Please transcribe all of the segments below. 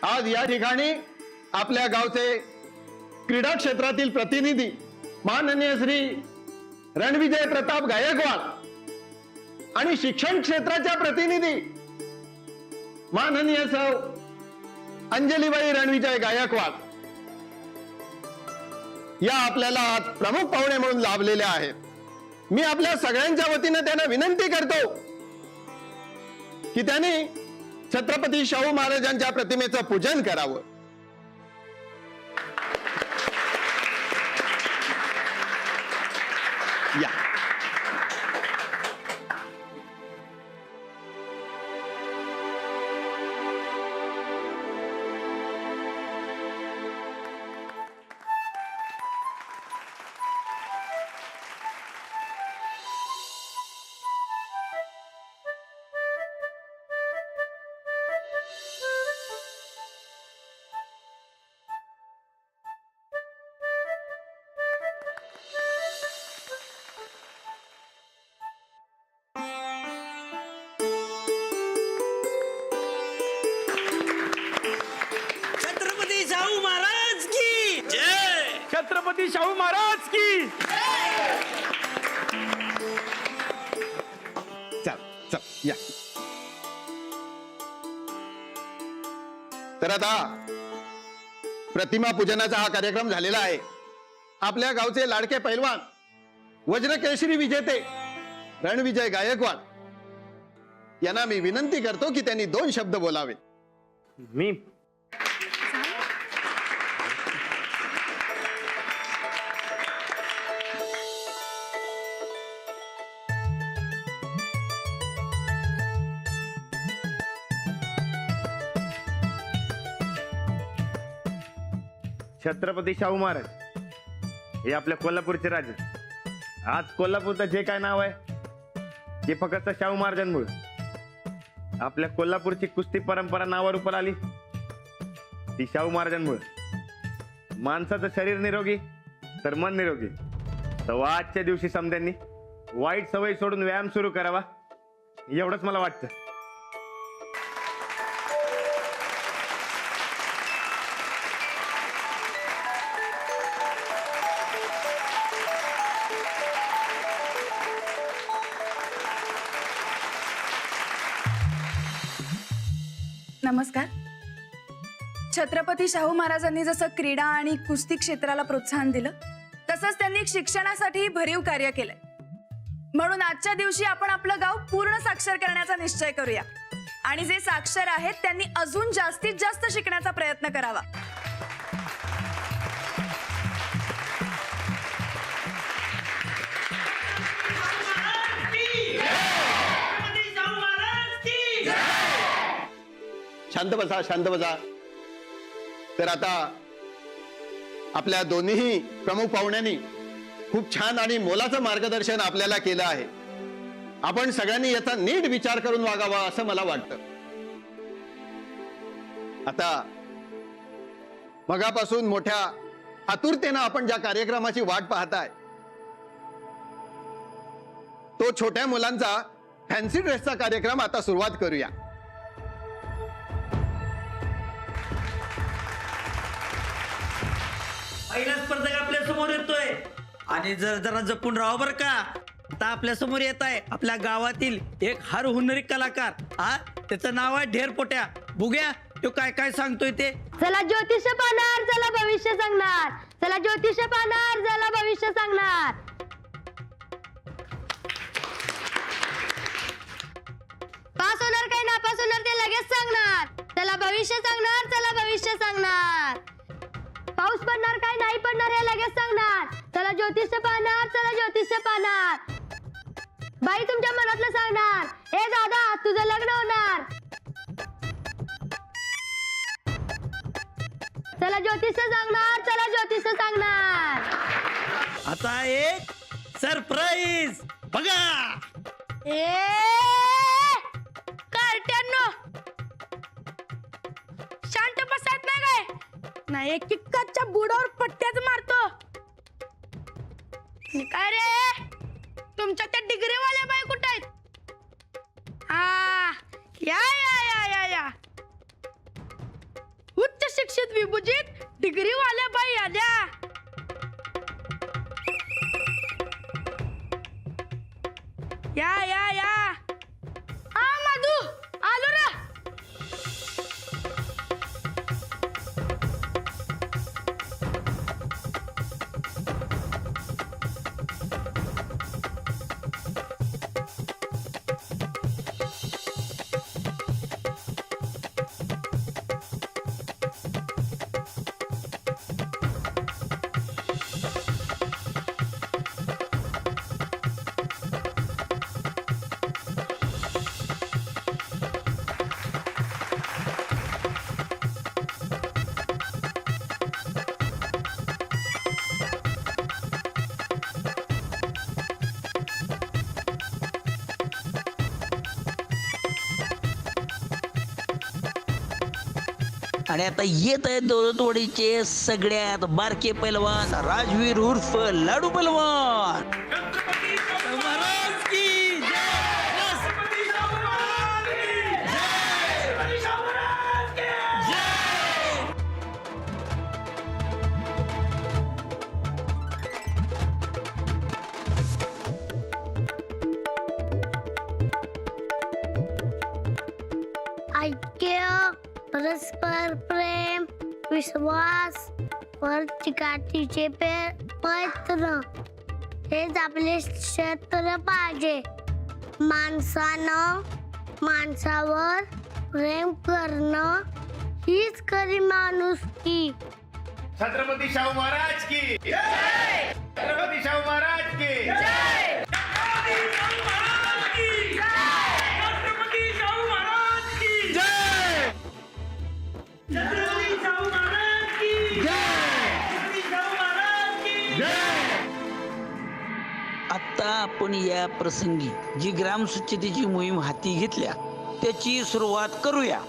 आज या ठिकाणी आपल्या गावचे क्रीडा क्षेत्रातील प्रतिनिधी माननीय श्री रणविजय प्रताप गायकवाड आणि शिक्षण क्षेत्राच्या प्रतिनिधी माननीय सौ अंजलीबाई रणविजय गायकवाड या आपल्याला आज प्रमुख पाहुणे म्हणून लाभलेले आहेत। मी आपल्या सगळ्यांच्या वतीने त्यांना विनंती करतो की त्यांनी छत्रपती शाहू महाराजांच्या प्रतिमेचं पूजन करावं। या छत्रपती शाहू महाराज की चल चल या। तर आता प्रतिमा पूजनाचा हा कार्यक्रम झालेला आहे। आपल्या गावचे लाडके पैलवान वज्रकेशरी विजेते रणविजय गायकवाड यांना मी विनंती करतो की त्यांनी 2 शब्द बोलावे। मी छत्रपती शाहू महाराज हे आपल्या कोल्हापूरचे राजे। आज कोल्हापूरचं जे काय नाव आहे ते फक्त शाहू महाराजांमुळे। आपल्या कोल्हापूरची कुस्ती परंपरा नावारूपाला आली ती शाहू महाराजांमुळे। माणसाचं शरीर निरोगी तर मन निरोगी। तर आजच्या दिवशी समध्यांनी वाईट सवय सोडून व्यायाम सुरू करावा एवढंच मला वाटतं। नमस्कार। छत्रपती शाहू महाराजांनी जसं क्रीडा आणि कुस्ती क्षेत्राला प्रोत्साहन दिलं तसंच त्यांनी शिक्षणासाठी भरीव कार्य केलंय। म्हणून आजच्या दिवशी आपण आपलं गाव पूर्ण साक्षर करण्याचा निश्चय करूया आणि जे साक्षर आहेत त्यांनी अजून जास्तीत जास्त शिकण्याचा प्रयत्न करावा। शांत बसा, शांत बसा। तर आता आपल्या दोन्ही प्रमुख पाहुण्यांनी खूप छान आणि मोलाचं मार्गदर्शन आपल्याला केलं आहे। आपण सगळ्यांनी याचा नीट विचार करून वागावा असं मला वाटतं। आता मगापासून मोठ्या आतुरतेनं आपण ज्या कार्यक्रमाची वाट पाहताय तो छोट्या मुलांचा फॅन्सी ड्रेसचा कार्यक्रम आता सुरुवात करूया। पहिला स्पर्धक आपल्या समोर येतोय आणि जरा जपून राहा बर का। आता आपल्या समोर येत आहे आपल्या गावातील एक हर हुनरी कलाकार। त्याचं नाव आहे ढेरपोट्या। बघूया तो काय काय सांगतोय ते। चला ज्योतिष पाहणार, चला भविष्य सांगणार, चला ज्योतिष पाहणार, चला भविष्य सांगणार। पास होणार काय नापास होणार ते लगेच सांगणार। चला भविष्य सांगणार, चला भविष्य सांगणार। पाऊस पडणार काय नाही पडणार हे लगेच सांगणार। चला ज्योतिष पाहणार, चला ज्योतिष पाहणार। बाई तुमच्या मनातलं सांगणार। ए दादा तुझं लग्न होणार। चला ज्योतिष सांगणार, चला ज्योतिष सांगणार। आता एक सरप्राईज बघा। ए कार्ट्यांनो शांत बसत नाही काय? नाही एक किक्काच्या बुडावर पट्ट्याच मारतो। काय रे तुमच्या त्या डिग्रीवाल्या बाई कुठे आहेत? हा या या या या या सुशिक्षित विभूजित डिग्रीवाल्या बाई आल्या. या या या हा मधू आलो रे. आणि आता येत आहेत दौलतवाडीचे सगळ्यात बारके पैलवान राजवीर उर्फ लाडू पैलवान. महाराज की ऐक्य, परस्पर प्रेम, विश्वास, चिकाटीचे प्रयत्न हेच आपले क्षेत्र पाहिजे. माणसानं माणसावर प्रेम करणं हीच खरी माणुसकी. छत्रपती शाहू महाराज की छत्रपती शाहू महाराज की आता आपण या प्रसंगी जी ग्राम स्वच्छतेची मोहीम हाती घेतल्या त्याची सुरुवात करूया.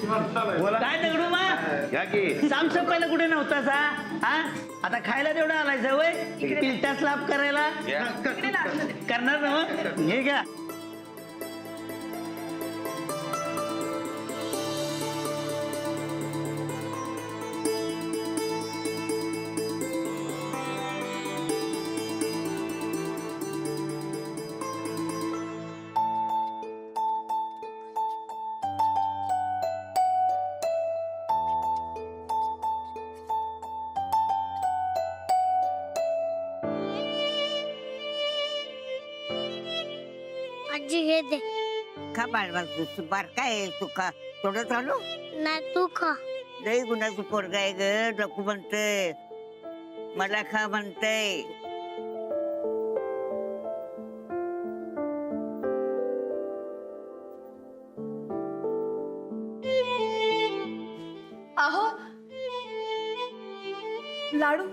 बोला. काय दगडू मा या की साम पहिला कुठे नव्हता सा हा आता खायला तेवढं आलाय सवय पिलटा स्लाप करायला करणार ना मग हे घ्या आजी हे दे खा बाळवा तू बार काय तू खा थोडं चालू नाही तू खा लई गुणाचं पोरगा आहे ग डकू म्हणतंय मला खा म्हणतंय अहो लाडू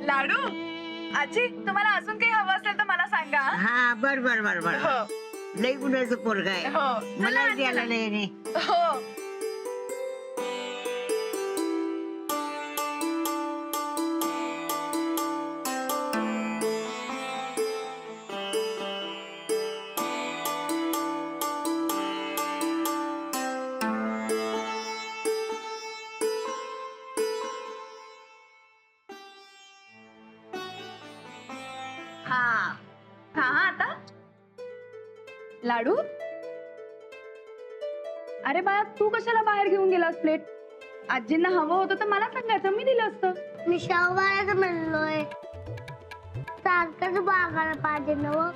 लाडू आजी तुम्हाला अजून काही हवं असेल तर मला सांगा हा? हा बर बर बर बर हो लई गुणाचं पोरगा आहे हो चला मला आजी. द्यायला नाही हो हा खा हा आता लाडू अरे बाळा तू कशाला बाहेर घेऊन गेलास प्लेट आजींना हवं होतं तर मला सांगायचं मी दिलं असतं मी शाहूबाराचं म्हणलोय सारखंच बागायला पाहिजे ना व.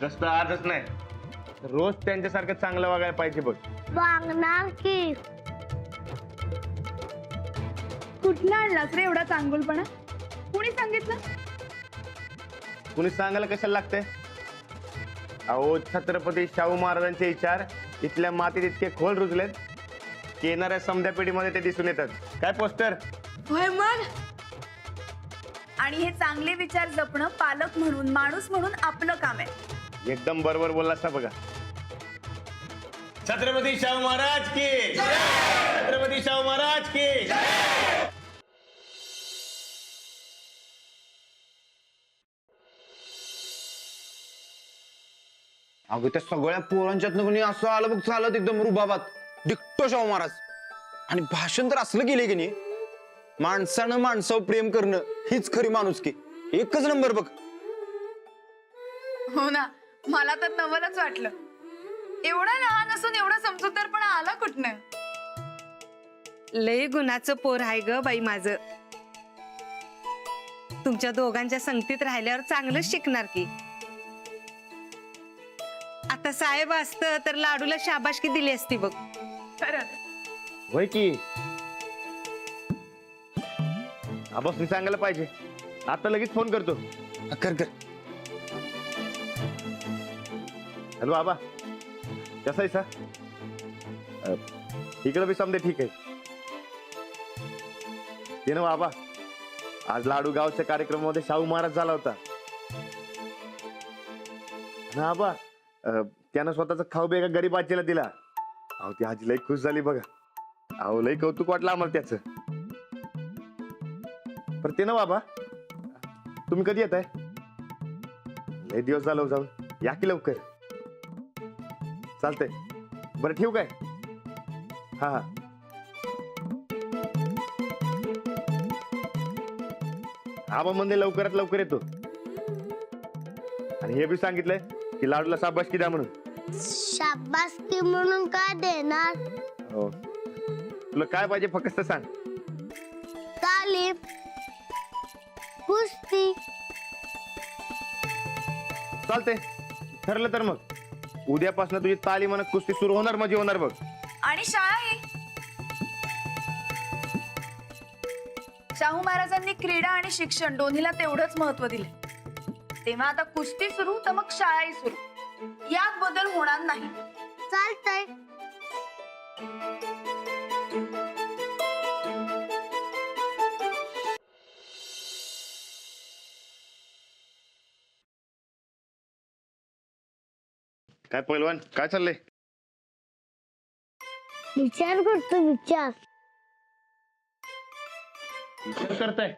कसं आजच नाही रोज त्यांच्यासारखं चांगलं वागायला पाहिजे बघ. वागणार की कुठनं आणलास रे एवढा चांगुलपणा कुणी सांगितलं कुणी सांगायला कशाला लागतंय. अहो छत्रपती शाहू महाराजांचे विचार इथल्या मातीत इतके खोल रुजलेत की येणाऱ्या समध्या पिढीमध्ये ते दिसून येतात. काय पोस्टर होय मग आणि हे चांगले विचार जपणं पालक म्हणून माणूस म्हणून आपलं काम आहे. एकदम बरोबर बोललास ना बघा. छत्रपती शाहू महाराज की छत्रपती शाहू महाराज की अगं त्या सगळ्या पोरांच्यातनं कोणी असं आलं बघ चालत एकदम रुबाबात डिक्टो शाहू महाराज आणि भाषण तर असलं केलंय की नाही माणसानं माणसावर प्रेम करणं हीच खरी माणुसकी एकच नंबर बघ. हो ना मला तर नवलच वाटलं एवढा लहान असून एवढा समजूतदारपणा आला कुठनं. लय गुणाचं पोर आहे ग बाई माझं. तुमच्या दोघांच्या संगतीत राहिल्यावर चांगलंच शिकणार की. आता साहेब असत तर लाडूला शाबासकी दिली असती बघ. खरंच होय की आबास मी सांगायला पाहिजे. आता लगेच फोन करतो. कर कर हॅलो आबा कसा आहे सर. इकडे बी समजे ठीक आहे. ते ना आबा आज लाडू गावच्या कार्यक्रमामध्ये शाहू महाराज झाला होता ना आबा. त्यानं स्वतःचा खाऊ बी एका गरीब आजीला दिला. अहो ती आजी लई खुश झाली बघा. अहो लई कौतुक वाटलं आम्हाला त्याच. पर ते ना बाबा तुम्ही कधी येत आहे. लई दिवस झालो जाऊन या की लवकर. चालतंय बरं ठेवू काय. हा हा आबा म्हणजे लवकरात लवकर येतो. आणि हे बी सांगितलंय की लाडूला शाबासकी द्या म्हणून. शाबासकी म्हणून काय देणार हो तुला काय पाहिजे फक्त सांग. तालीम कुस्ती चालतंय ठरलं तर मग उद्यापासून तुझी तालीम आणि कुस्ती सुरू होणार म्हणजे होणार बघ. आणि शाळाही शाहू महाराजांनी क्रीडा आणि शिक्षण दोन्हीला तेवढंच महत्व दिले. तेव्हा आता कुस्ती सुरू तर मग शाळाही सुरू यात बदल होणार नाही. चालतंय काय पैलवान काय चाललंय? विचार करतो विचार. विचार करताय?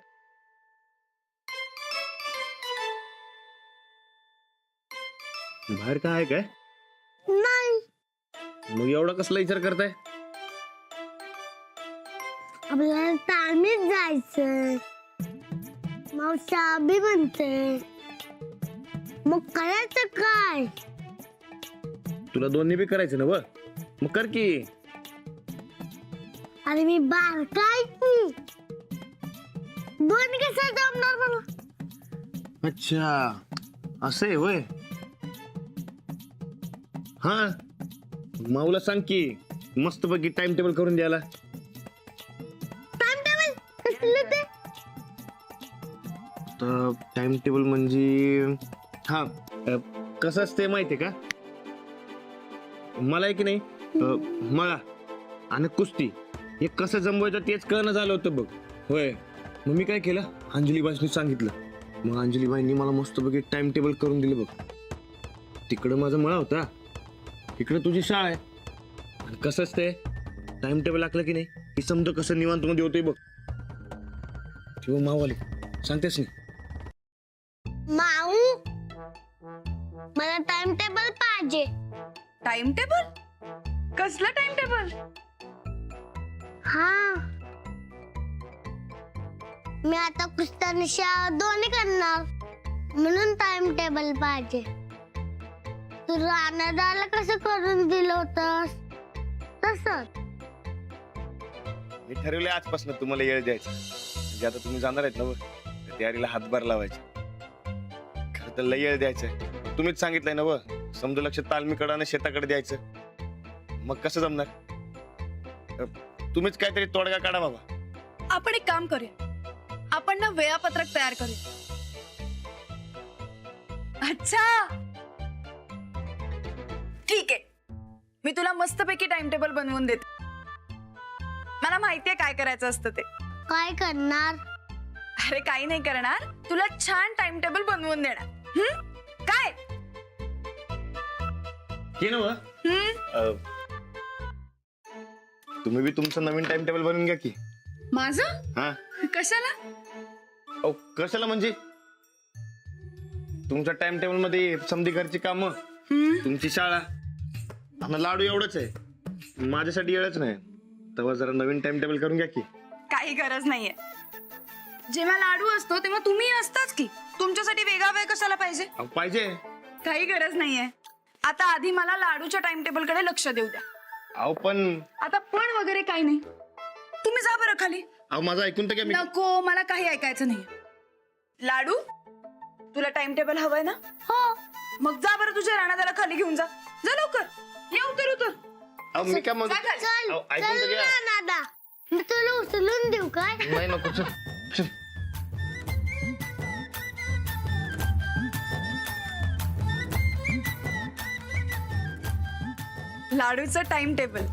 बाहेर काय आहे काय? नाही, मग एवढा कसला विचार करताय? आपल्याला तालमीत जायचं. मावशा बी म्हणते. मग करायचं काय? तुला दोन्ही बी करायचं ना व मग कर की. अरे मी बारकाय की. दोन कसं जमणार मला? अच्छा असं आहे होय. हा माऊला सांग की मस्त पैकी टाइम टेबल करून द्यायला. टाइम टेबल कसलं ते? तर टाइम टेबल म्हणजे हा कसं असते माहितीये का? मला आहे की नाही मला आणि कुस्ती हे कसं जमवायचं तेच कळणं झालं होतं बघ. होय मग मी काय केलं, अंजलीबाईंनी सांगितलं. मग अंजलीबाईंनी मला मस्त पैकी टाइम टेबल करून दिलं बघ. तिकडं माझा मळा होता, इकडे तुझी शाळा आहे. आणि कसं असतंय टाइम टेबल लागलं की नाही की समजा कसं निवांत मध्ये होतोय बघ. किंवा मावाले सांगतेस नाही. माऊ, मला टाइम टेबल पाहिजे. Time table? कसलं टाइम टेबल? हा, मी आता कुस्ती आणि शाळा दोन्ही करणार म्हणून टाइम टेबल पाहिजे. तू राणादाला कसं करून दिलं होतंस तसं. मी ठरवलंय आजपासून तुम्हाला येळ द्यायचा. म्हणजे आता तुम्ही जाणार आहेत ना व, तर तयारीला हातभार लावायचा. खरं तर लय येळ द्यायचंय. तुम्हीच सांगितलंय ना व, समजा लक्ष तालमीकडे आणि शेताकडे द्यायचं. मग कसं जमणार? तुम्हीच काहीतरी तोडगा काढा बाबा. आपण एक काम करूया, आपण ना वेळापत्रक तयार करूया. अच्छा ठीक आहे, मी तुला मस्तपैकी टाइम टेबल बनवून देते. मला माहितीये काय करायचं असतं ते. काय करणार? अरे काही नाही करणार, तुला छान टाइम टेबल बनवून देणार. काय हे ना व, तुम्ही बी तुमचं नवीन टाइम टेबल बनवून घ्या की. माझं? हा कशाला? अहो कशाला म्हणजे तुमच्या टाइम टेबल मध्ये समधी घरची कामं, तुमची शाळा आणि लाडू एवढंच आहे. माझ्यासाठी येळच नाही. तेव्हा जरा नवीन टाइम टेबल करून घ्या की. काही गरज नाहीये. जेव्हा लाडू असतो तेव्हा तुम्ही असताच की. तुमच्यासाठी वेगळा वेळ कशाला पाहिजे? अहो पाहिजे. काही गरज नाहीये. आता आधी मला लाडूच्या टाइम टेबल कडे लक्ष देऊ द्या. अहो पण आता पण वगैरे काही नाही. तुम्ही जा बरं खाली. अहो माझं ऐकून तर घ्या. मी नको, मला काही ऐकायचं नाही. लाडू, तुला टाइम टेबल हवंय ना? हो. मग जा बरं तुझ्या राणादाला खाली घेऊन जा. जा लवकर. ये उतर उतर. अहो मी काय मग जा खाली. चल अहो, ऐकून तर चल घ्या. ना दादा, मी तुला उचलून देऊ काय? नाही नको चल चल. लाडूचं टाइम टेबल